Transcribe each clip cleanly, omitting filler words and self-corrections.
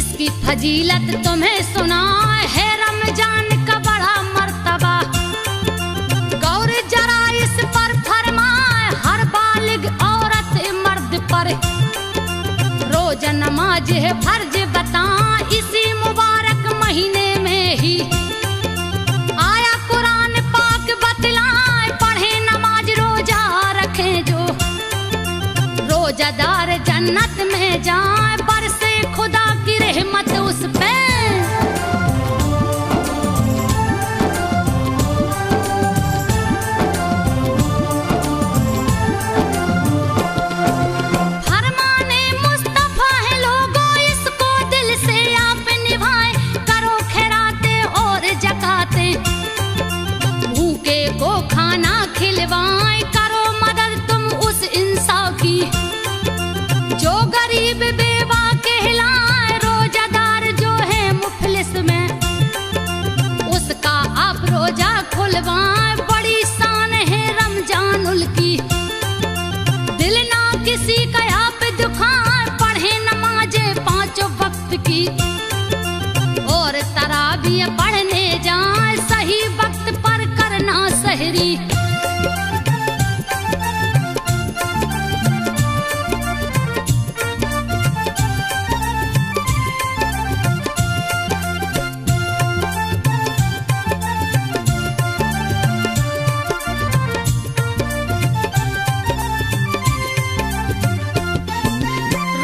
इसकी फजीलत तुम्हें सुना है रमजान का बड़ा मर्तबा। गौर जरा इस पर फरमाए हर बालिग औरत मर्द पर, रोजा नमाज है फर्ज बता इसी मुबारक महीने में ही। आया कुरान पाक बतलाए पढ़े नमाज रोजा रखे जो, रोजादार जन्नत में जाए बरसे खुदा की रहमत उस पे। फरमाने मुस्तफा है लोगों इसको दिल से आप निभाए, करो खैराते और जकाते, भूखे को खाना खिलवाए, करो मदद तुम उस इंसान की जो गरीब बेवा कहलाए। रोजादार जो है मुफलिस में उसका आप रोजा खुलवाए, बड़ी शान है रमजानुल की। दिल ना किसी का आप दुखाए, पढ़े नमाजे 5 वक्त की, और तराबीह पढ़ने जाए सही वक्त पर करना सहरी।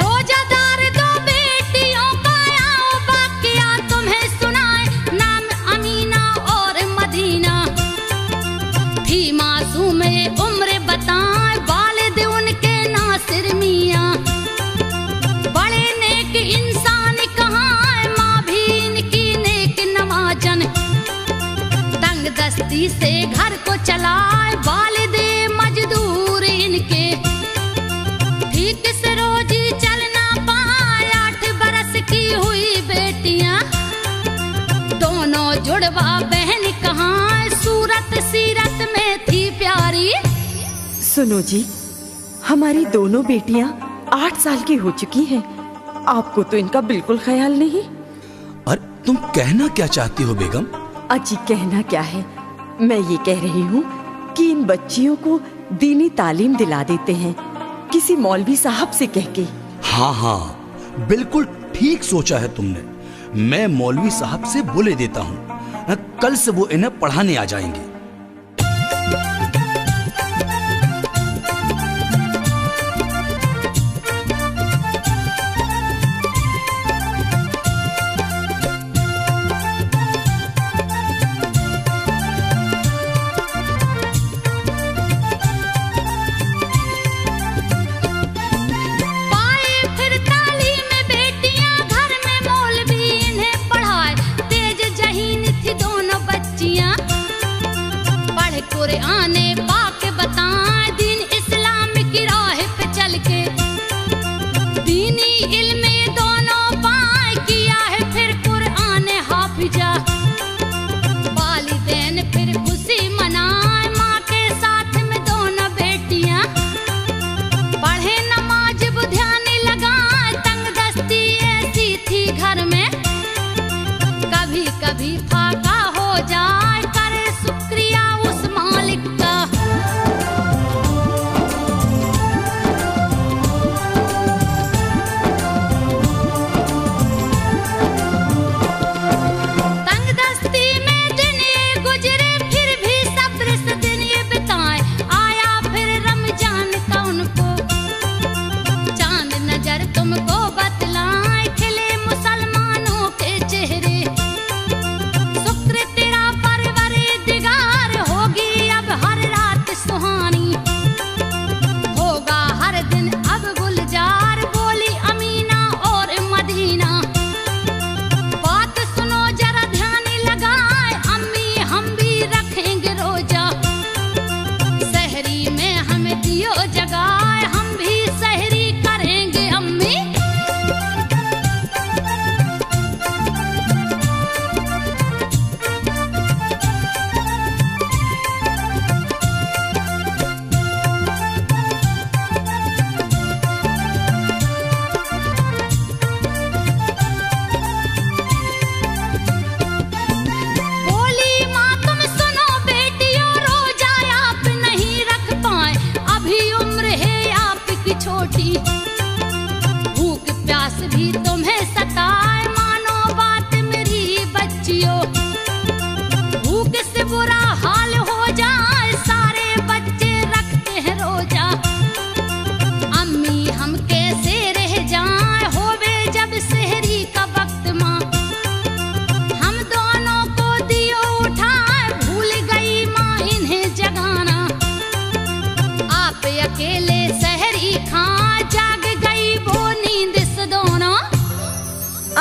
रोजादार दो बेटियों का आओ वाकया तुम्हें सुनाए, नाम अमीना और मदीना थी मासूम उम्र बताए, वालिद उनके नासिर मियाँ। बड़े नेक इंसान कहाँ माँ भी इनकी नेक नवाजन, तंग दस्ती से घर को चलाए वालिद मजदूर इनके, ठीक से रोजी चलना पाए। 8 बरस की हुई बेटियां दोनों जुड़वा बहन कहाँ, सूरत सीरत में थी प्यारी। सुनो जी, हमारी दोनों बेटियां 8 साल की हो चुकी हैं। आपको तो इनका बिल्कुल ख्याल नहीं। अरे तुम कहना क्या चाहती हो बेगम? अजी कहना क्या है, मैं ये कह रही हूँ कि इन बच्चियों को दीनी तालीम दिला देते हैं किसी मौलवी साहब से कह के। हाँ हाँ, बिल्कुल ठीक सोचा है तुमने। मैं मौलवी साहब से बोले देता हूँ, कल से वो इन्हें पढ़ाने आ जाएंगे। पाए फिर तालीम बेटियां घर में मौलवी इन्हें पढ़ाए, तेज जहीन थी दोनों बच्चियां, पढ़ कुरान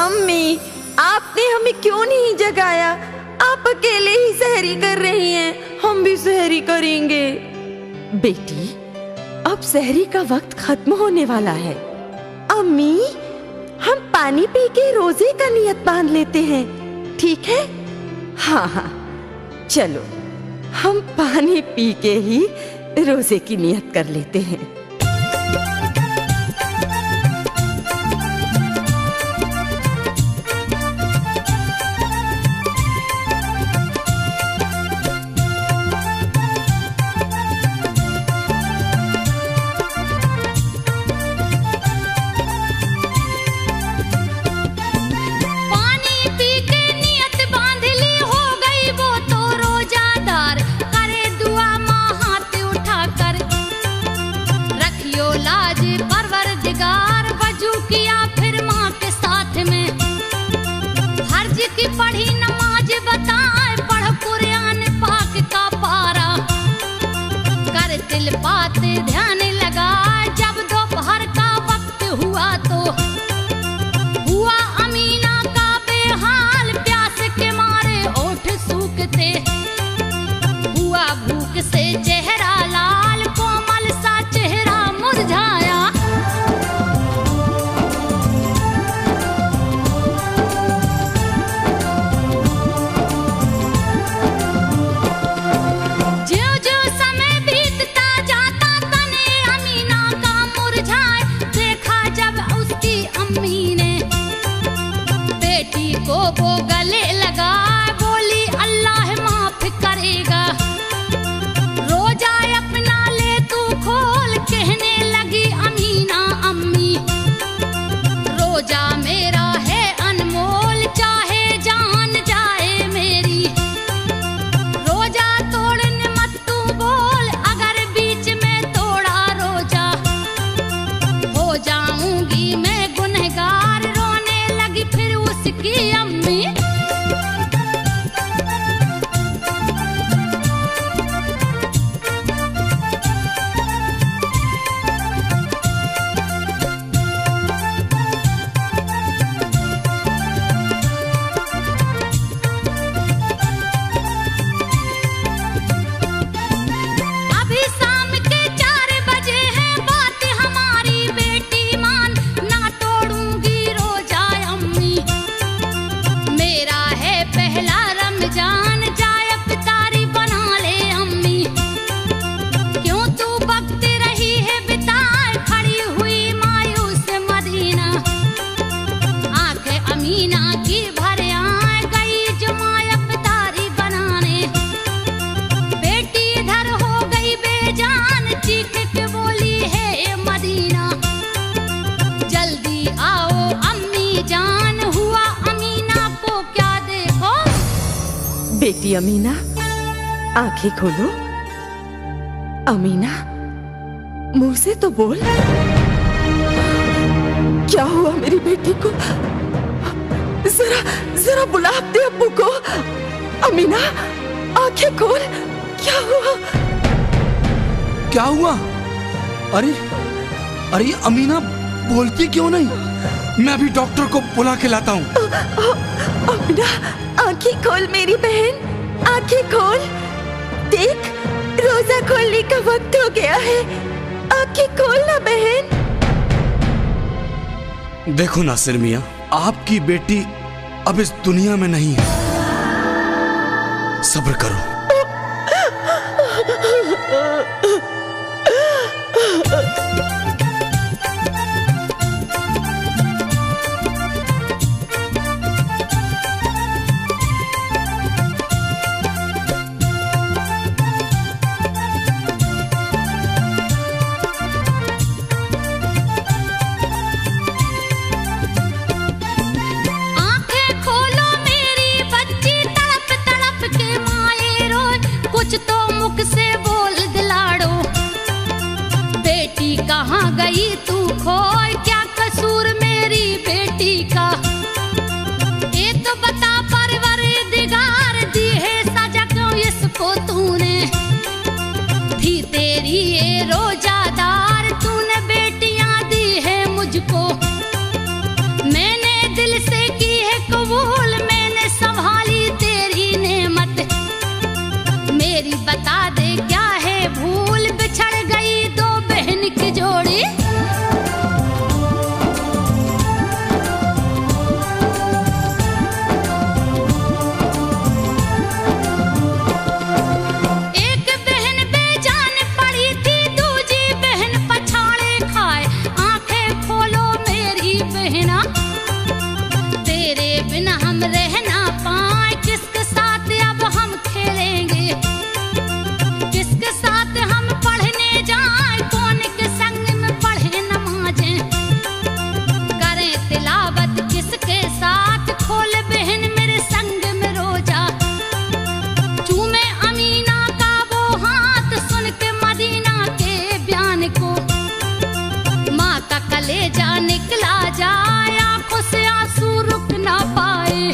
अम्मी, आपने हमें क्यों नहीं जगाया? आप अकेले ही सहरी कर रही हैं, हम भी सहरी करेंगे। बेटी, अब सहरी का वक्त खत्म होने वाला है। अम्मी, हम पानी पी के रोजे का नियत बांध लेते हैं, ठीक है? हाँ हाँ, चलो हम पानी पी के ही रोजे की नियत कर लेते हैं। पढ़ी नमाज बताए, पढ़ कुरान पाक का पारा, कर दिल बात ध्यान लगा। जब दोपहर का वक्त हुआ तो हुआ अमीना का बेहाल, प्यास के मारे ओठ सूखते, हुआ भूख से चेहरा लाल, कोमल सा चेहरा मुरझाया। वो गले लगा, बोली अल्लाह माफ करेगा, रोजा अपना ले तू खोल। कहने लगी अमीना अम्मी, रोजा मेरा है अनमोल, चाहे जान जाए मेरी, रोजा तोड़ने मत तू बोल, अगर बीच में तोड़ा रोजा हो जाऊंगी मैं गुनहगार। रोने लगी फिर उसकी अम्मी। अभी शाम के 4 बजे हैं, बात हमारी बेटी मान, ना तोड़ूंगी रोजा अम्मी, मेरा है पहला रमजान, जाए इफ्तारी बना ले अम्मी। क्यों तू वक्त रही है बिताए, खड़ी हुई मायूस मदीना, आंखें अमीना की भर आए, गई जुमा इफ्तारी बनाने, बेटी इधर हो गई बेजान, चीख के बोली है मदीना, जल्दी आओ अम्मी जान, हुआ अमीना को क्या देखो। बेटी अमीना, आंखें खोलो। अमीना, मुंह से तो बोल, क्या हुआ मेरी बेटी को? जरा जरा बुला अपने अब्बू को। अमीना, आंखें खोल, क्या हुआ? क्या हुआ? अरे अरे ये अमीना बोलती क्यों नहीं? मैं अभी डॉक्टर को बुला के लाता हूँ। अमीना, आंखें खोल मेरी बहन, आंखें खोल। देख, रोजा खोलने का वक्त हो गया है, आंखें खोल ना बहन। देखो नासिर मियाँ, आपकी बेटी अब इस दुनिया में नहीं है, सब्र करो। आंखें खोलो मेरी बच्ची, तड़प तड़प के माए रोए, कुछ तो मुख से बोल दिलाड़ो, बेटी तेरे बिना हम रह ना पाए, किसके साथ अब हम खेलेंगे, किसके साथ हम पढ़ने जाएं, कौन के संग में पढ़े नमाजें, करें तिलावत किसके साथ, खोल बहन मेरे संग में रोजा, चूमे अमीना का वो हाथ, सुन के मदीना के बयान को, माँ का कलेजा निकला जाए, आंखों से आंसू रुक ना पाए।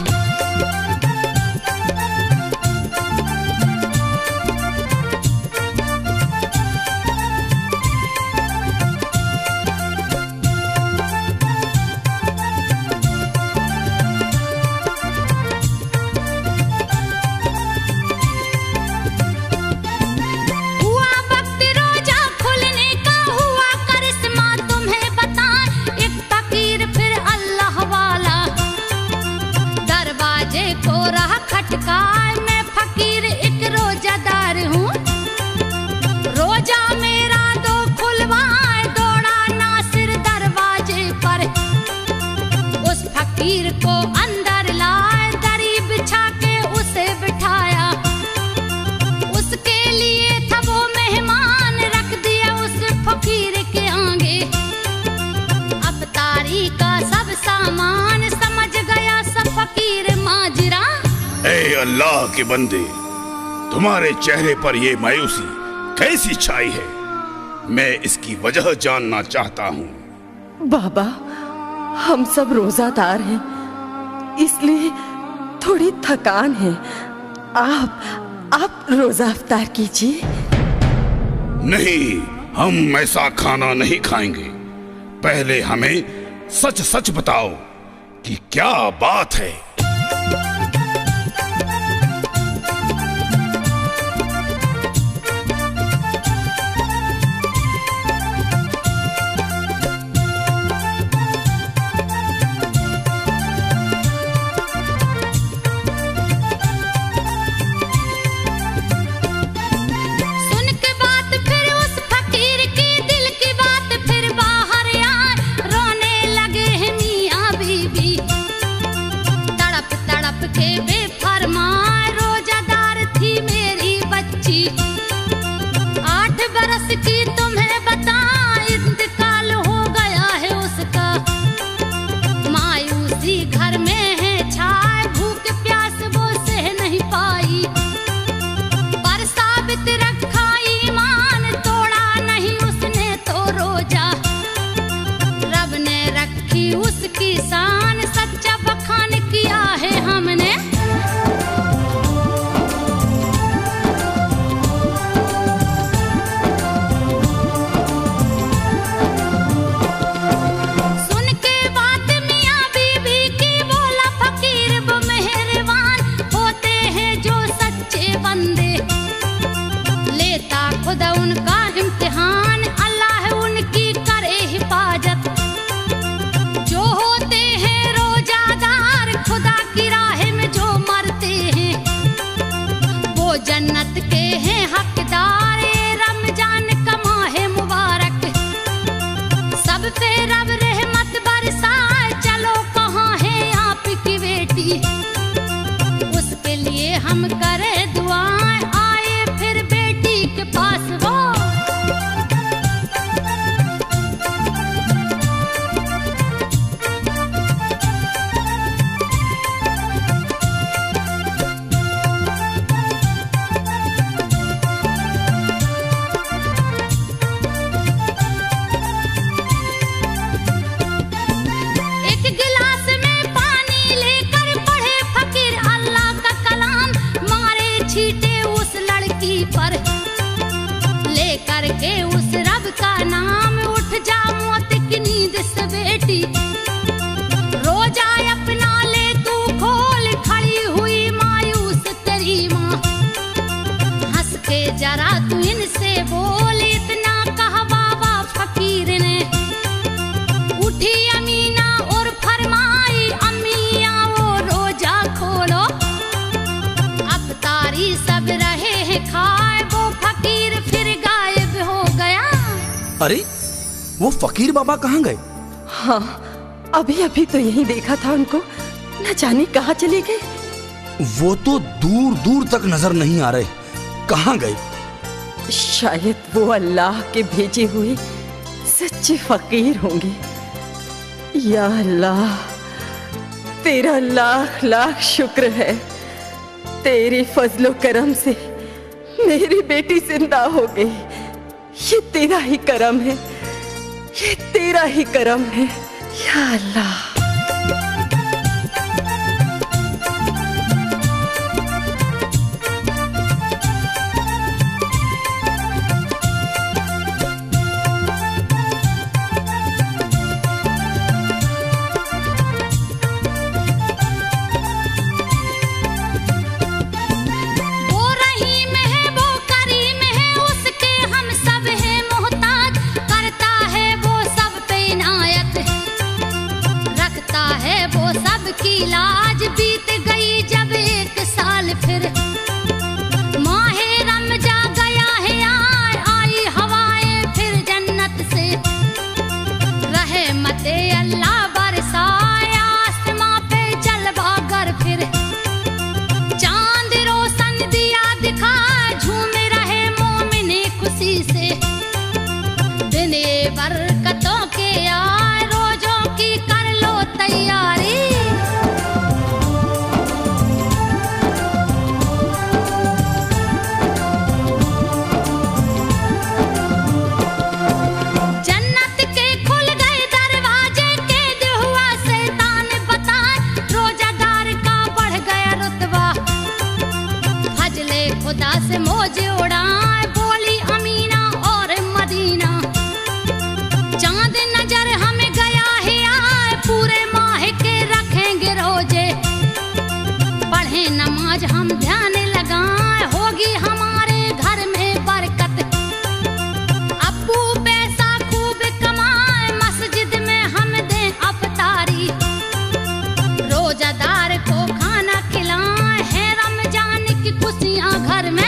हुआ वक्त रोजा खुलने का, हुआ करिश्मा तुम्हें बताएं, एक फकीर फिर अल्लाह वाला, दरवाजे को राह खटकाए, मैं फकीर एक रोजादार हूँ, रोजा मेरा दो खुलवाए, दौड़ा नासिर दरवाजे पर, उस फकीर को अंदर लाए, दरी बिछा के उसे बिठाया, उसके लिए था वो मेहमान, रख दिया उस फकीर के आगे, अब तारी का सब सामान, समझ गया सब फकीर माजरा। ए अल्लाह के बंदे, तुम्हारे चेहरे पर ये मायूसी कैसी छाई है? मैं इसकी वजह जानना चाहता हूँ। बाबा, हम सब रोजादार हैं, इसलिए थोड़ी थकान है। आप रोजा अफ्तार कीजिए। नहीं, हम ऐसा खाना नहीं खाएंगे। पहले हमें सच सच बताओ कि क्या बात है। सुन के बात फिर उस फकीर की, दिल की बात फिर बाहर आए, रोने लगे हैं मियाँ बीबी, तड़प तड़प के बेफरमाए, रोजादार थी मेरी बच्ची, 8 बरस की तुम्हें बता, इंतकाल हो गया है उसका, मायूसी घर में है छाए, भूख प्यास वो सह नहीं पाई, पर साबित रखा ईमान, तोड़ा नहीं उसने तो रोजा, रब ने रखी उसकी शान, सच्चा बखान किया है हमने। सुन के बात मियाँ बीबी की, बोला फकीर वो मेहरबान, होते हैं जो सच्चे बंदे, लेता खुदा उनका इम्तिहान, अल्लाह उनकी करे हिफाजत, जो होते हैं रोजादार, खुदा की राह में जो मरते हैं, वो जन्नत के हैं हकदार, रमजान का माह मुबारक, सब पे रब रहमत बरसाए, चलो कहाँ है आपकी बेटी, उसके लिए हम करें दुआएं, आए फिर बेटी के पास वो। एक गिलास में पानी लेकर पढ़े फकीर अल्लाह का कलाम, मारे छींटे उस लड़की पर, लेकर के उस रब का नाम, उठ जा मौत की नींद से बेटी, रोजा अपना ले तू खोल, खड़ी हुई मायूस तेरी माँ, हंस के जरा तू इनसे बोल, इतना कहा बाबा फकीर ने, उठी अमीना और फरमाई, अम्मिया वो रोजा खोलो, अब तारी सब रहे हैं खाए, वो फकीर फिर गायब हो गया। अरे वो फकीर बाबा कहाँ गए? हाँ, अभी अभी तो यही देखा था उनको, न जाने कहाँ चले गए। वो तो दूर दूर तक नजर नहीं आ रहे, कहाँ गए? शायद वो अल्लाह के भेजे हुए सच्चे फकीर होंगे। या अल्लाह, तेरा लाख लाख शुक्र है, तेरे फजलो करम से मेरी बेटी जिंदा हो गई। ये तेरा ही करम है, ये तेरा ही करम है या अल्लाह। लाज बीत गई जब एक साल फिर माहे रमजा गया है, आई हवाएं फिर जन्नत से। रहमते अल्लाह बरसाया आसमां पे जलवा गर फिर। चांद रोशन दिया दिखा, झूम रहे मोमिने खुशी से। दिन बरकतों के आए, रोजों की कर लो तैयारी। खुदा से मौज उड़ाए बोली अमीना और मदीना। चांद नजर हमें गया है आए, पूरे माह के रखेंगे रोजे। पढ़े नमाज हम ध्यान लगाए, होगी हमारे घर में बरकत। अब्बू पैसा खूब कमाए, मस्जिद में हम दें अफ्तारी। रोजादार को खाना खिलाए, है रमजान की खुशियां घर में।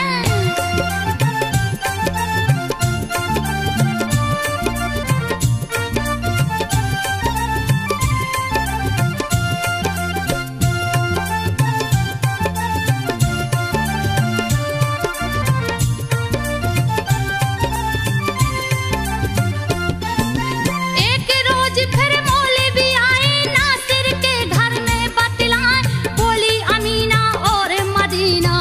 एक रोज फिर मौलवी आए, नासिर के घर में बतलाए बोली अमीना और मदीना।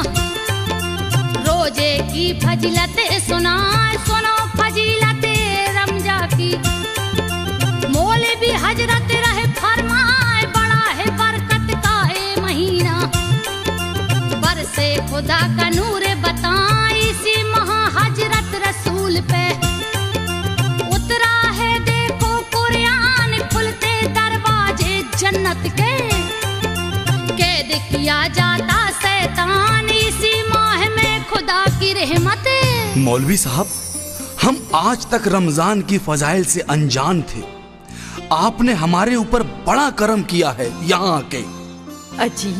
रोजे की फजीलत सुनाए, सुनो फजीलत रमजा की। मौलवी हजरत रहे फरमाए, बड़ा है बरकत का है महीना। बरसे खुदा का नूर बताए, इसी महा हजरत रसूल पे उतरा है। देखो कुरान खुलते दरवाजे जन्नत के। कैद किया जाता शैतान, इसी माह में खुदा की रहमत। मौलवी साहब, हम आज तक रमजान की फजाइल से अनजान थे। आपने हमारे ऊपर बड़ा करम किया है यहाँ आके। अजी,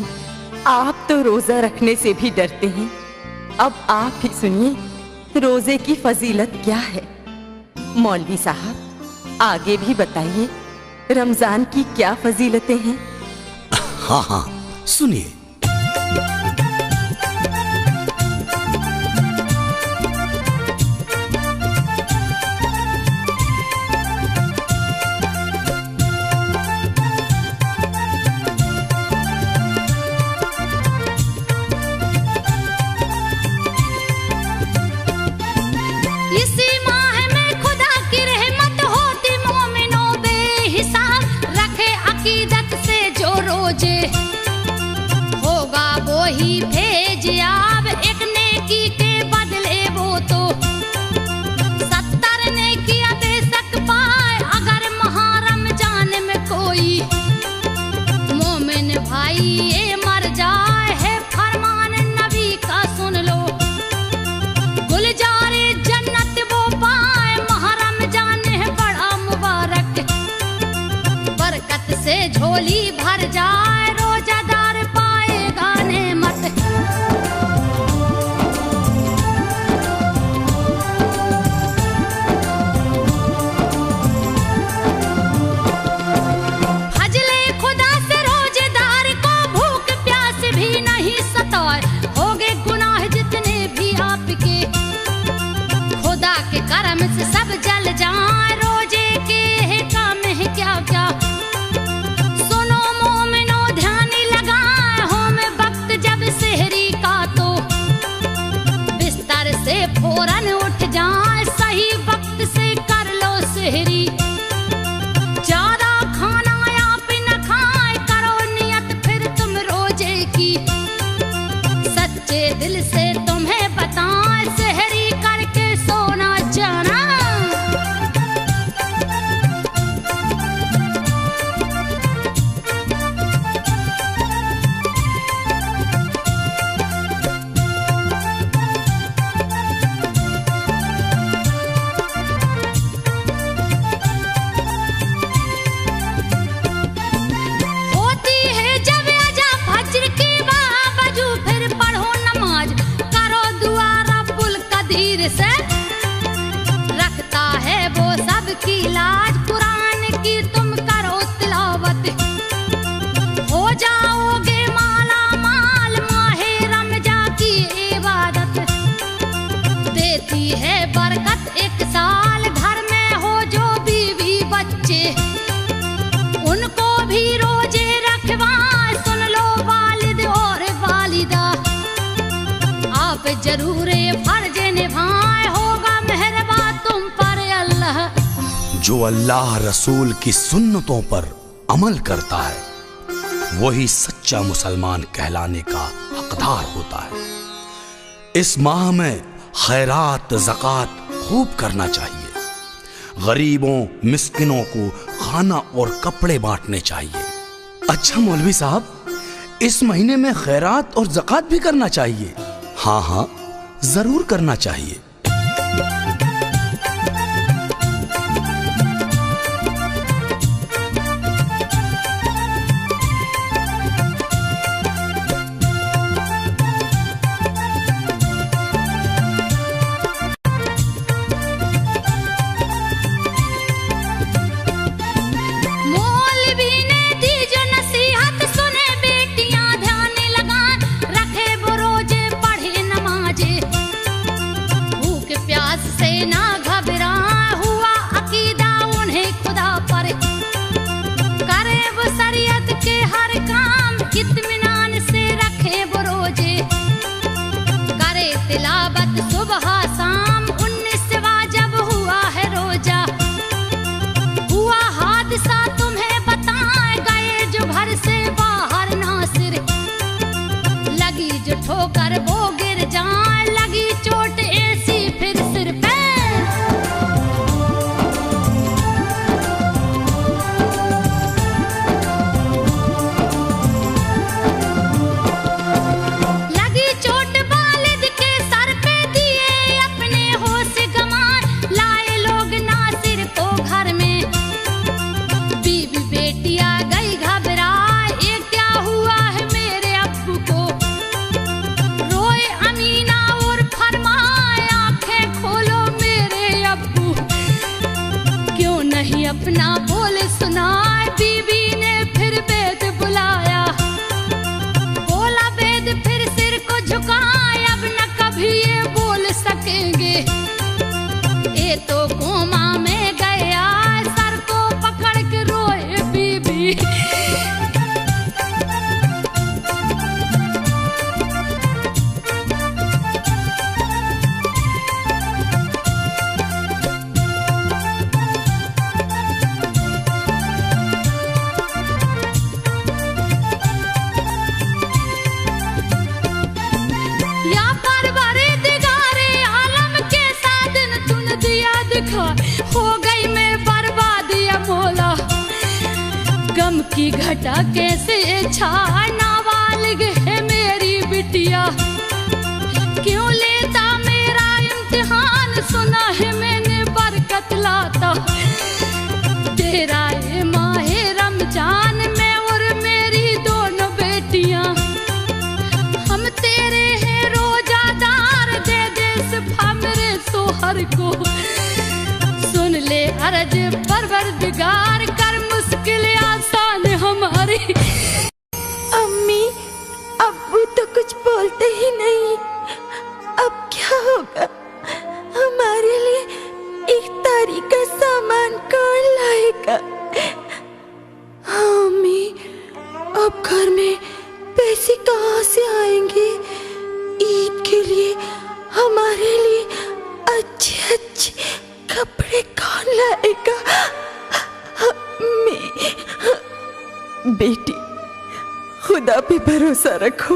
आप तो रोजा रखने से भी डरते हैं। अब आप ही सुनिए रोजे की फजीलत क्या है। मौलवी साहब, आगे भी बताइए रमजान की क्या फजीलतें हैं। हाँ हाँ, सुनिए। इसी माह में खुदा की रहमत होती मोमिनों बेहिसाब। रखे अकीदत से जो रोजे, होगा वो ही भेज आब। एक नेकी के बदले वो तो 70 नेकियां बेशक पाए। अगर मुहर्रम जान में कोई मोमिन भाई ये मर जाए, है फरमान नबी का सुन लो। गुलजारे जन्नत वो पाए, मुहर्रम जाने है बड़ा मुबारक। बरकत से झोली भर जाए, रोजादार पाएगा नेमत। हजले खुदा से रोजेदार को जो अल्लाह रसूल की सुन्नतों पर अमल करता है वही सच्चा मुसलमान कहलाने का हकदार होता है। इस माह में खैरात ज़कात खूब करना चाहिए। गरीबों मिस्किनों को खाना और कपड़े बांटने चाहिए। अच्छा मौलवी साहब, इस महीने में खैरात और ज़कात भी करना चाहिए? हाँ हाँ, जरूर करना चाहिए। की घटा कैसे छाना वालिग है मेरी बिटिया, क्यों लेता मेरा इम्तिहान, सुना है मैंने बरकत लाता तेरा ये माहे रमजान में और मेरी दोनों बेटियां, हम तेरे हैं रोजादार, दे दे सिफा मेरे सोहर को, सुन ले अर्ज परवरदिगार, कर मुश्किल आसान हमारी। अम्मी अब्बू तो कुछ बोलते ही नहीं, अब क्या होगा? हमारे लिए इफ्तारी का सामान कौन लाएगा? हाँ अम्मी, अब घर में पैसे कहाँ से आएंगे? ईद के लिए हमारे लिए अच्छे अच्छे कपड़े कौन लाएगा? बेटी, खुदा पे भरोसा रखो,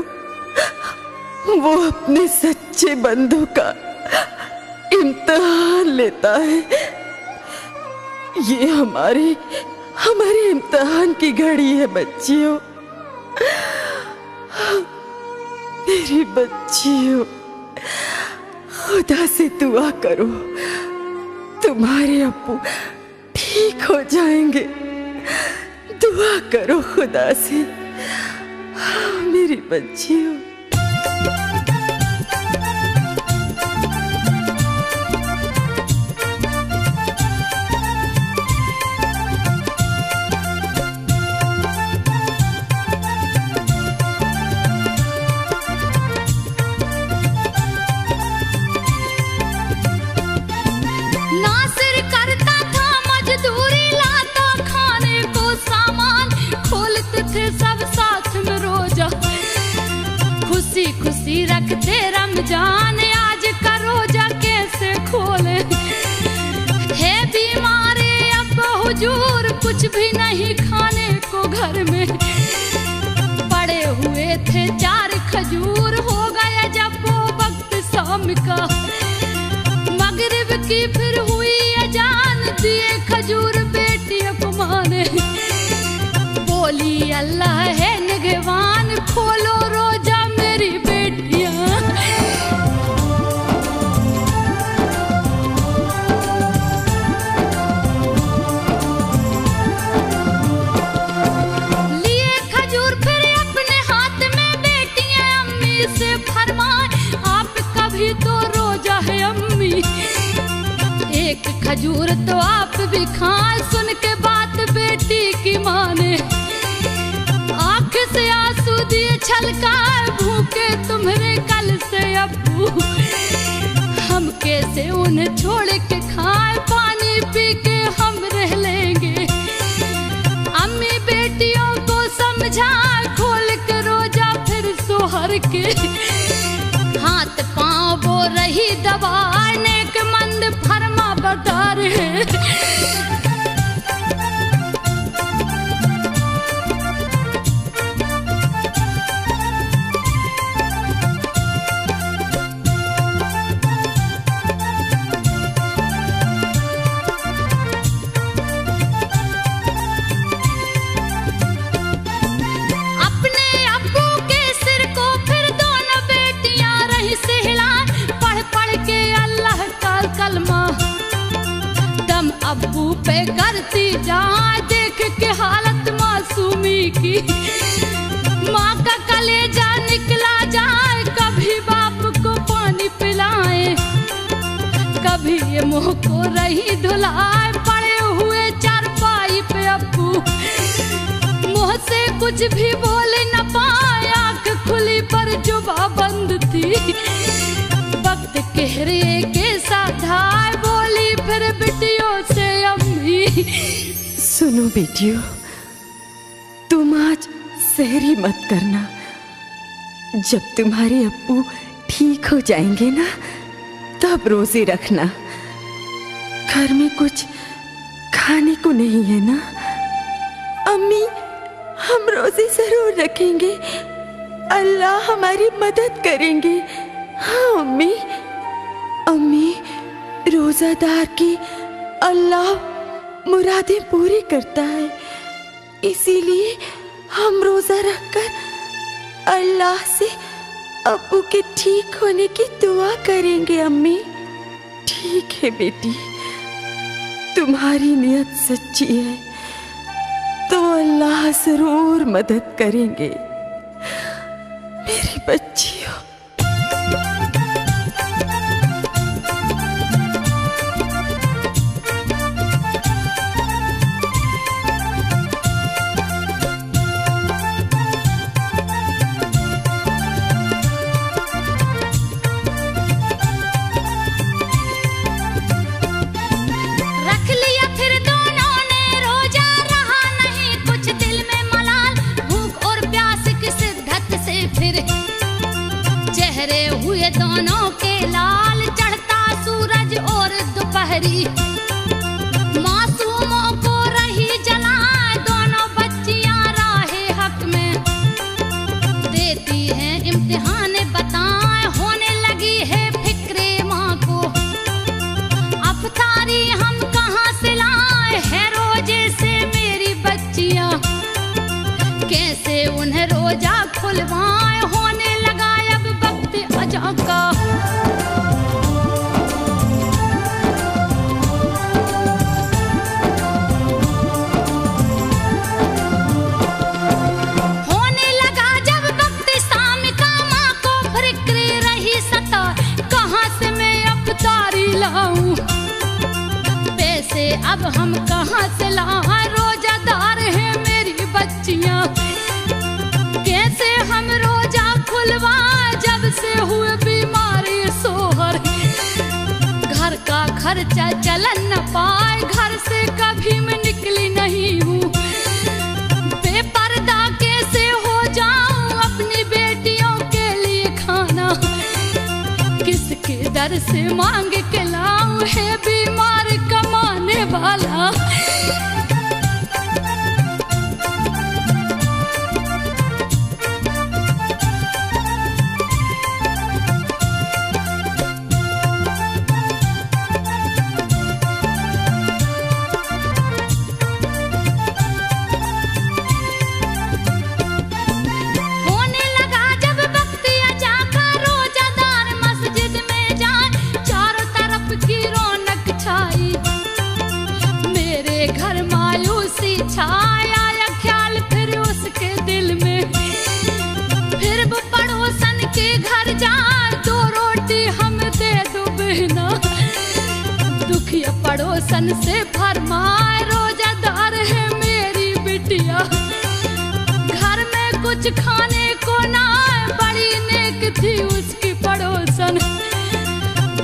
वो अपने सच्चे बंदों का इम्तिहान लेता है। ये हमारे इम्तिहान की घड़ी है बच्चियों, मेरी बच्चियों, खुदा से दुआ करो तुम्हारे अब्बू ठीक हो जाएंगे, दुआ करो खुदा से मेरी बच्चियों। नासिर करता था मजदूरी, लाता खाने को सामान, खोलते थे सब साथ में रोजा, खुशी खुशी रखते रमजान, आज का रोजा कैसे खोले? है बीमारे अब थे 4 खजूर, हो गया जब वो वक्त शाम का। मगरिब की फिर हुई अजान, दिए खजूर बेटियों को माने। बोली अल्लाह है निगहबान, खोलो रोजा मेरी बेटियां। लिए खजूर फिर अपने हाथ में, बेटियां अम्मी से फरमाए आप कभी तो रोजा है अम्मी। एक खजूर तो आप भी खाए, सुन के बात बेटी की माने। आंख से आंसू दिए छलकाए, भूखे तुम्हारे कल से अब्बू। हम कैसे उन्हें छोड़ के खाए, पानी पी के हम रह लेंगे। अम्मी बेटियों को समझाए, खोल के रोजा फिर सोहर के। हाथ पांव वो रही दबाए, नेक मंद फरमा बरदार है। अब्बू पे करती जाए, देख के हालत मासूमी की। माँ का कलेजा निकला जाए, कभी बाप को पानी पिलाए, कभी ये मुंह को रही धुलाए। पड़े हुए चारपाई पे अब्बू, मुंह से कुछ भी बोल न पाए, आंख खुली पर जुबा बंद थी। वक्त कहरे के साथ आए, बोली फिर बिटियों से अम्मी। सुनो बेटियों, तुम आज सहरी मत करना। जब तुम्हारे अब्बू ठीक हो जाएंगे ना, तब रोजे रखना। घर में कुछ खाने को नहीं है ना? अम्मी, हम रोजे जरूर रखेंगे, अल्लाह हमारी मदद करेंगे। हाँ अम्मी। अम्मी, रोजादार की अल्लाह मुरादें पूरी करता है, इसीलिए हम रोजा रखकर अल्लाह से अब्बू के ठीक होने की दुआ करेंगे। अम्मी, ठीक है बेटी, तुम्हारी नियत सच्ची है तो अल्लाह जरूर मदद करेंगे मेरी बच्चियों। दोनों के लाल, चढ़ता सूरज और दोपहरी। मासूमों को रही जलाए, दोनों बच्चियां राहे हक में देती हैं इम्तिहान बताए। होने लगी है फिक्रे माँ को, अफ्तारी हम कहाँ से लाए है रोजे से मेरी बच्चियां। कैसे उन्हें रोजा खुलवाए, होने लगा अब वक्त अजा का। होने लगा जब वक्त शाम का, माँ को फिक्र रही सता, कहाँ से मैं अफ्तारी लाऊं। पैसे अब हम कहाँ से लाएं, रोजादार है मेरी बच्चियां। कैसे हम रोजा खुलवा, जब से हुए बीमारी सोहर। घर का खर्चा चलन न पाए, घर से कभी मैं निकली नहीं हूँ। बेपर्दा कैसे हो जाऊं, अपनी बेटियों के लिए खाना किसके दर से मांग के लाऊं, है बीमार कमाने वाला। मन से फरमाए रोजादार है मेरी बिटिया, घर में कुछ खाने को ना बड़ी नेक थी उसकी पड़ोसन,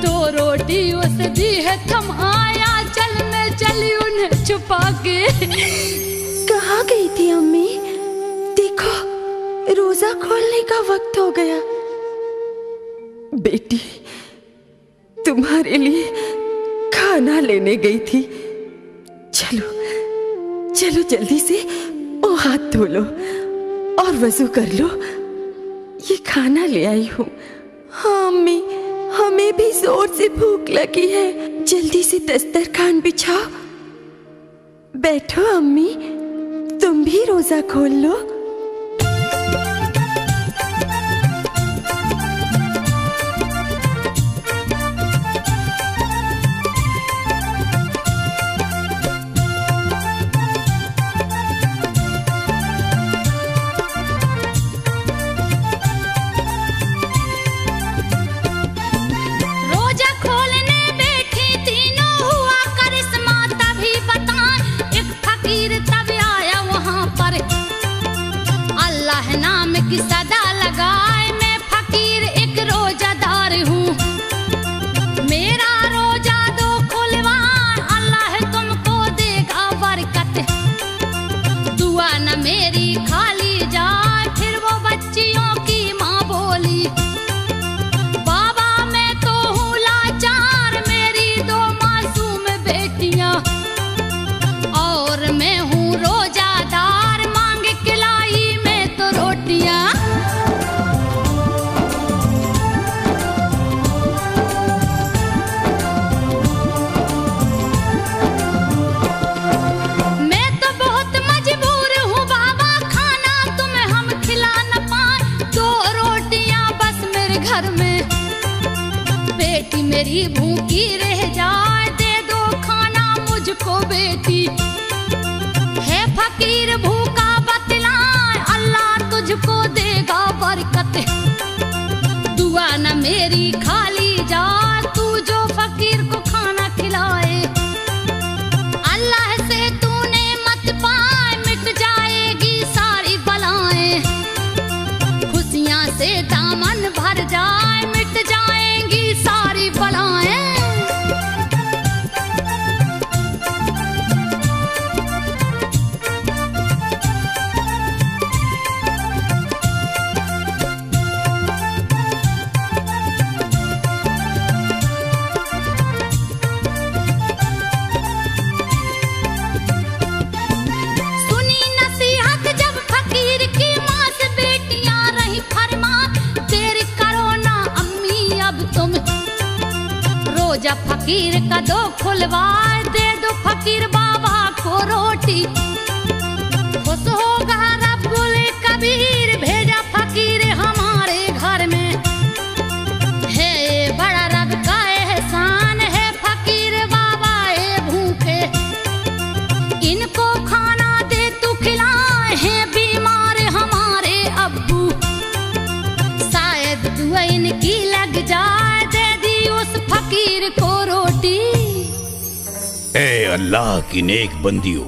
2 रोटी उसे दी है थमाया चल में चली उन्हें छुपा के। कहाँ गई थी अम्मी? देखो रोजा खोलने का वक्त हो गया। बेटी तुम्हारे लिए खाना लेने गई थी, चलो चलो जल्दी से वो हाथ धो लो और वजू कर लो, ये खाना ले आई हूँ। हाँ अम्मी, हमें भी जोर से भूख लगी है, जल्दी से दस्तरखान बिछाओ। बैठो अम्मी, तुम भी रोजा खोल लो। की सदा लगाए मैं फकीर एक रोजादार हूँ, मेरा रोजा दो खुलवाए अल्लाह तुमको देगा बरकत, दुआ न मेरी खाली जाए। फिर वो बच्चियों की माँ बोली बाबा मैं तो हूँ लाचार, मेरी 2 मासूम बेटियाँ और मैं हूँ रोजादार, मांग के लाई मैं तो रोटियाँ। मैं तो बहुत मजबूर हूँ बाबा, खाना तुम्हें हम खिला न पाए, 2 रोटियाँ बस मेरे घर में, बेटी मेरी भूखी रह जाए, दे दो खाना मुझको बेटी। है फकीर भूखा बतलाए अल्लाह तुझको देगा बरकत, दुआ न मेरी खाली जाए, तू जो फकीर को खाना खिलाए, अल्लाह से तूने मत पाए मिट जाएगी सारी बलाएं, खुशियां से दामन भर जाए मिट जाएंगी सारी बलाएं। सुनी नसीहत जब फकीर की माँ से बेटियां रही फरमा, देर करो ना अम्मी अब तुम, रोजा फकीर का 2 खुलवाए, दे दो फकीर बाबा को रोटी, खुश होगा रब्बुल कबीर भेजा फकीर हमारे घर में, है बड़ा रब का एहसान है फकीर बाबा ए भूखे, इनको खाना दे तू खिलाए हैं बीमार हमारे अब्बू, शायद दुआ इनकी लग जाए, दे दी उस फकीर को रोटी। ए अल्लाह की नेक बंदियों,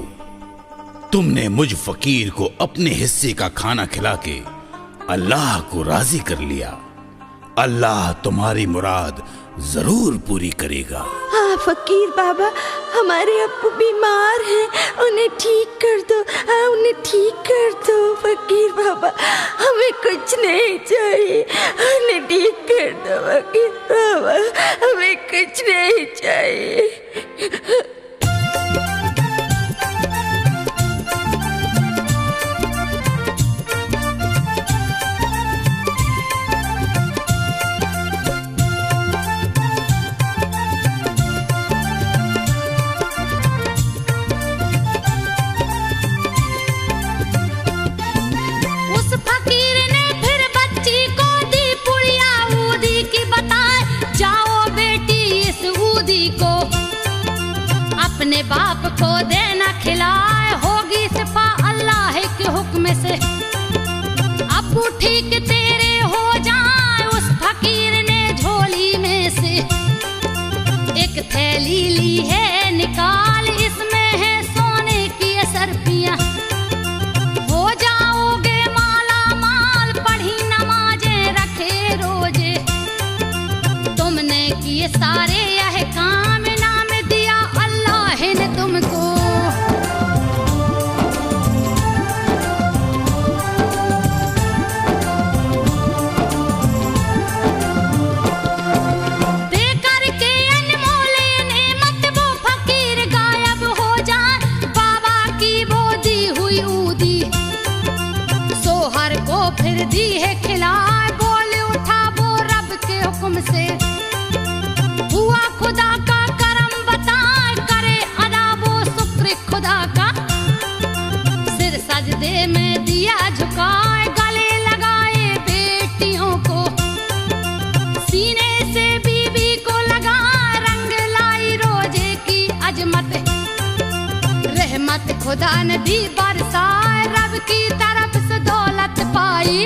तुमने मुझ फकीर को अपने हिस्से का खाना खिला के अल्लाह को राजी कर लिया, अल्लाह तुम्हारी मुराद जरूर पूरी करेगा। हाँ फकीर बाबा, हमारे अब्बू बीमार हैं, उन्हें ठीक कर दो, हाँ उन्हें ठीक कर दो फकीर बाबा, हमें कुछ नहीं चाहिए, उन्हें ठीक कर दो फकीर बाबा, हमें कुछ नहीं चाहिए। उस फकीर ने फिर बच्ची को दी पुड़िया ऊदी की बताए, जाओ बेटी इस ऊदी को सारे यह काम नाम दिया अल्लाह ने तुमको। फिर दी है खिलाए, बोल उठा वो रब के हुक्म से। हुआ खुदा का करम बताए, करे अदा वो शुक्र खुदा का। सिर सजदे में दिया झुकाए, गले लगाए बेटियों को। सीने से बीबी को लगा रंग लाई रोजे की अजमत। रहमत खुदा ने दी बरसाए, रब की तरफ से दौलत पाई।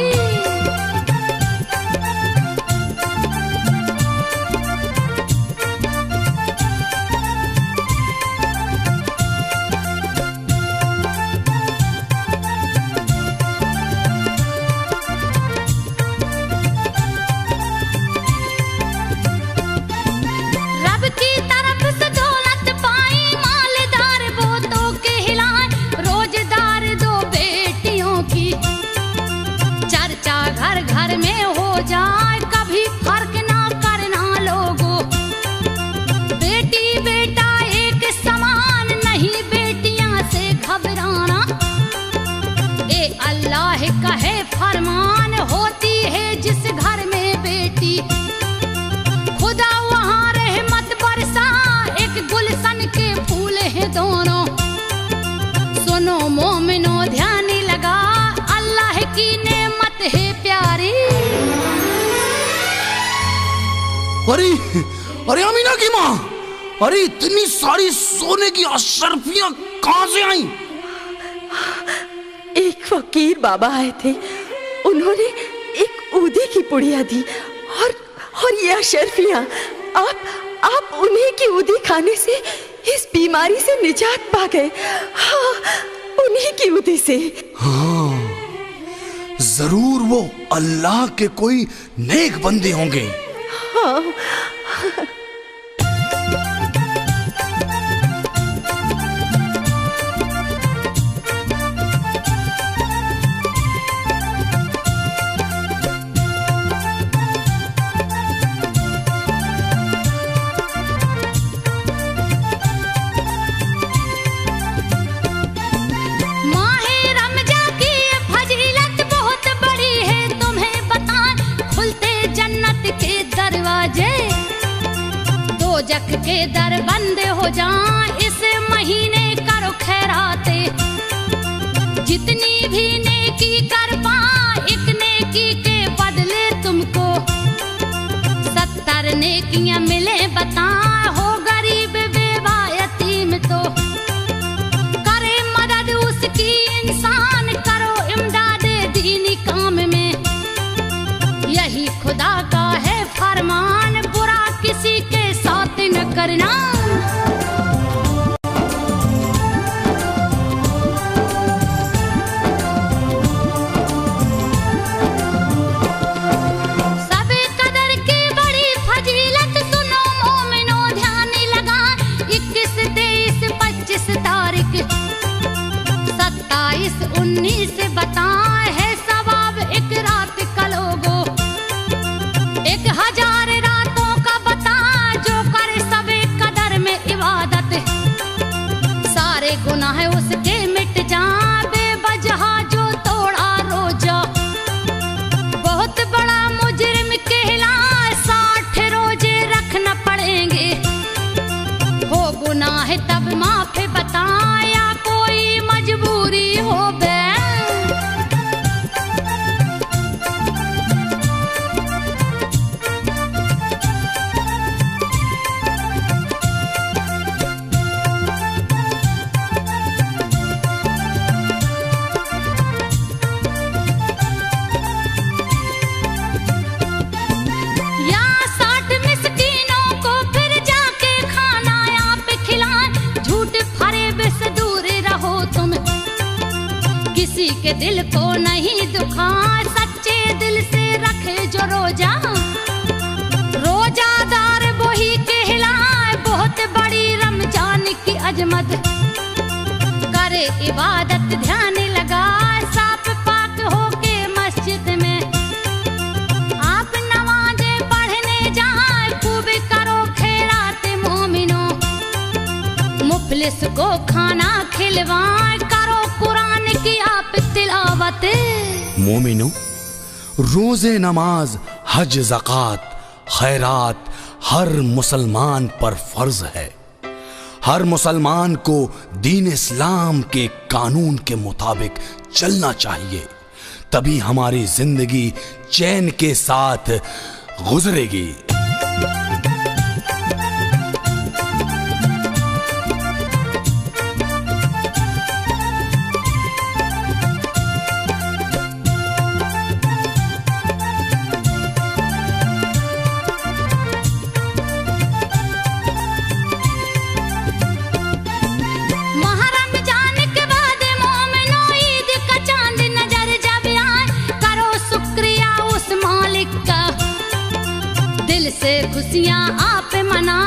रब की तरफ से दौलत पाई, मालदार बोतों के हिलाए, रोजदार दो बेटियों की। चर्चा घर घर में हो जाए, कभी फर्क ना करना लोगों। बेटी बेटा एक समान, नहीं बेटियां से घबराना। ए अल्लाह का है फरमान, होती है जिस घर में बेटी। खुदा वहाँ रहमत बरसा, एक गुलशन के फूल हैं दोनों। सुनो मोमिनो ध्यान लगा, अल्लाह की नेमत है प्यारी। अरे अरे अमीना की माँ, अरे इतनी सारी सोने की अशरफियां कहाँ से आई? एक फकीर बाबा आए थे, उन्होंने एक ऊदी की पुड़िया दी और ये अशरफियां, आप उन्हीं की ऊदी खाने से इस बीमारी से निजात पा गए। हाँ, उन्हीं की ऊदी से। हाँ, जरूर वो अल्लाह के कोई नेक बंदे होंगे। हाँ। दोजख के दर बंद हो जाएं, इस महीने करो खैराते। जितनी भी नेकी कर पाए, एक नेकी के बदले तुमको 70 नेकियां मिले बता। हो गरीब बेवा यतीम तो करे मदद उसकी इंसान, करो इमदाद दीनी काम में। यही खुदा का है फरमान, बुरा किसी के साथ न करना। सब कदर की बड़ी फजीलत सुनो मोमिनो ध्यान लगा। 21, 23, 25 तारीख 27, 19 बताए है सवाब एक रात का लोगो। 1000 रातों का बता, जो करे सबे कदर में इबादत। सारे गुनाह उसके मिट जा, बेवजह जो तोड़ा रोजा। बहुत बड़ा मुजरिम कहला, 60 रोजे रखना पड़ेंगे। हो गुनाह तब माफी बताया, कोई मजबूरी हो बे। के दिल को नहीं दुखा, सच्चे दिल से रखे जो रोजा। रोजादार वही इबादत ध्यान लगाए, साफ पाक होके मस्जिद में आप नमाज़े पढ़ने जाए, खूब करो खैरात मोमिनो, मुफलिस को खाना खिलवाए, करो कुरान की आप तिलावत। मोमिनो, रोजे नमाज, हज, ज़कात, खैरात हर मुसलमान पर फर्ज है। हर मुसलमान को दीन इस्लाम के कानून के मुताबिक चलना चाहिए, तभी हमारी जिंदगी चैन के साथ गुजरेगी। खुशियाँ आप मना,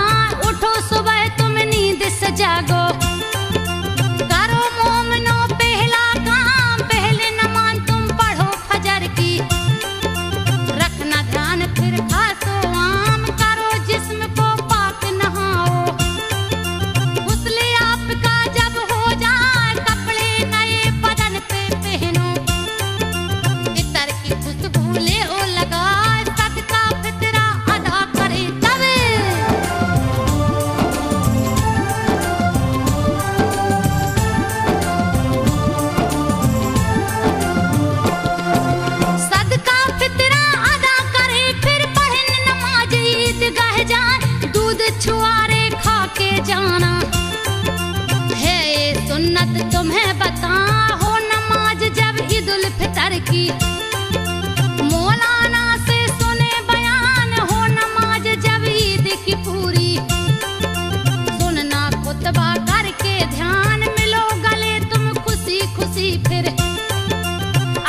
उठो सुबह तुम नींद से जागो, करो मोमिनो पहला काम, पहले नमाज तुम पढ़ो फजर की, रखना ध्यान फिर खासो आम, करो जिस्म को पाक नहाओ, गुस्ले आपका जब हो जाए, कपड़े नए बदन पे पहनो, इतर की खुशबू ले ओ लगाए, सदका फितरा अदा करे तबे। सदका फितरा अदा करे, फिर पढ़न नमाज ईदगाह जाए, दूध छुआरे खा के जाना है ये सुन्नत तुम्हें बता, हो नमाज जब ईद उल फितर की, मौलाना से सुने बयान, हो नमाज जब ईद की पूरी, सुनना खुतबा करके ध्यान, मिलो गले तुम खुशी खुशी, फिर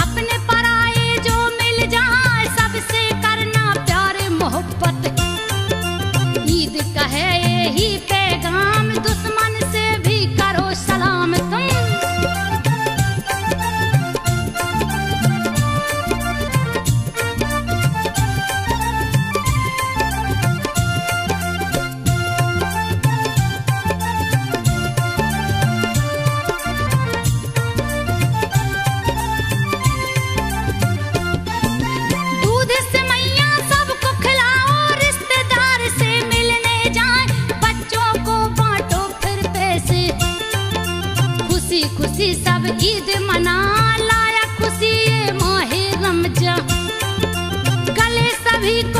अपने पराए जो मिल जाए, सबसे करना प्यार मोहब्बत, ईद का है यही पैगाम, दुश्मन से भी करो सलाम तुम। दूध से मैया सबको खिलाओ, रिश्तेदार से मिलने जाए, बच्चों को बांटो फिर पैसे, खुशी खुशी सब ईद मना, लाया खुशी ये माहे रमजान, गले सभी को